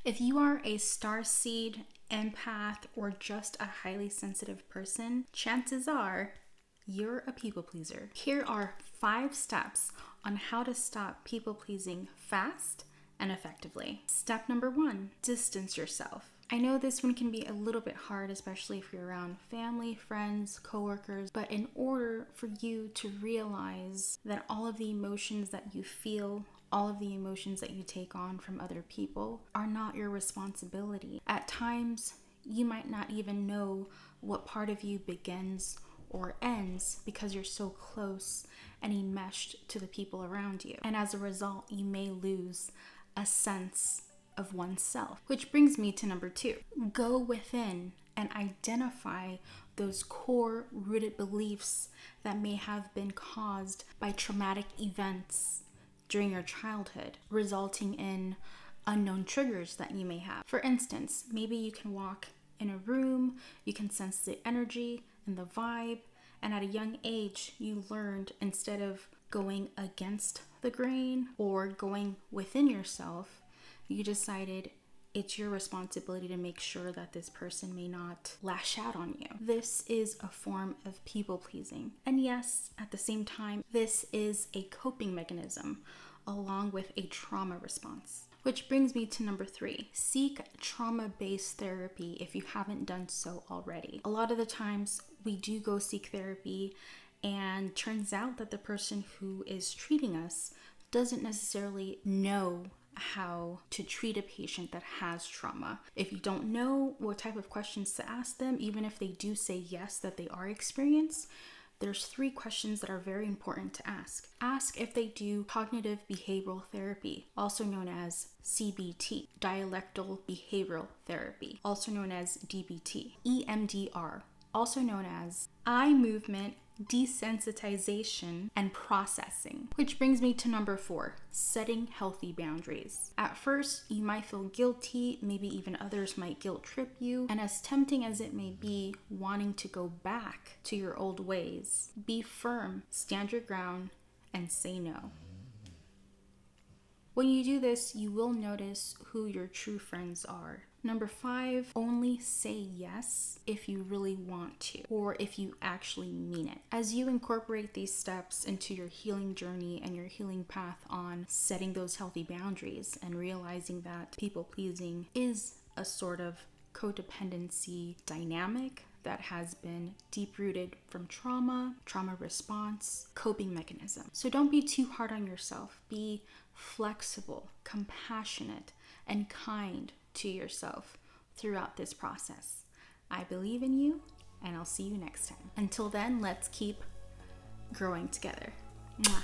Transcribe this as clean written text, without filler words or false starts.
If you are a starseed, empath, or just a highly sensitive person, chances are you're a people pleaser. Here are 5 steps on how to stop people pleasing fast and effectively. Step number 1, distance yourself. I know this one can be a little bit hard, especially if you're around family, friends, coworkers, but in order for you to realize that all of the emotions that you feel, all of the emotions that you take on from other people are not your responsibility. At times, you might not even know what part of you begins or ends because you're so close and enmeshed to the people around you. And as a result, you may lose a sense of oneself. Which brings me to number 2. Go within and identify those core rooted beliefs that may have been caused by traumatic events during your childhood, resulting in unknown triggers that you may have. For instance, maybe you can walk in a room, you can sense the energy and the vibe, and at a young age, you learned instead of going against the grain or going within yourself, you decided it's your responsibility to make sure that this person may not lash out on you. This is a form of people pleasing. And yes, at the same time, this is a coping mechanism along with a trauma response. Which brings me to number 3, seek trauma-based therapy if you haven't done so already. A lot of the times we do go seek therapy and turns out that the person who is treating us doesn't necessarily know how to treat a patient that has trauma. If you don't know what type of questions to ask them, even if they do say yes that they are experienced, there's 3 questions that are very important to ask. Ask if they do cognitive behavioral therapy, also known as CBT, dialectal behavioral therapy, also known as DBT, EMDR, also known as eye movement desensitization and processing. Which brings me to number 4, setting healthy boundaries. At first, you might feel guilty, maybe even others might guilt trip you, and as tempting as it may be, wanting to go back to your old ways, be firm, stand your ground, and say no. When you do this, you will notice who your true friends are. Number 5, only say yes if you really want to, or if you actually mean it. As you incorporate these steps into your healing journey and your healing path on setting those healthy boundaries and realizing that people pleasing is a sort of codependency dynamic that has been deep-rooted from trauma response, coping mechanism. So don't be too hard on yourself. Be flexible, compassionate, and kind to yourself throughout this process. I believe in you, and I'll see you next time. Until then, let's keep growing together. Mwah.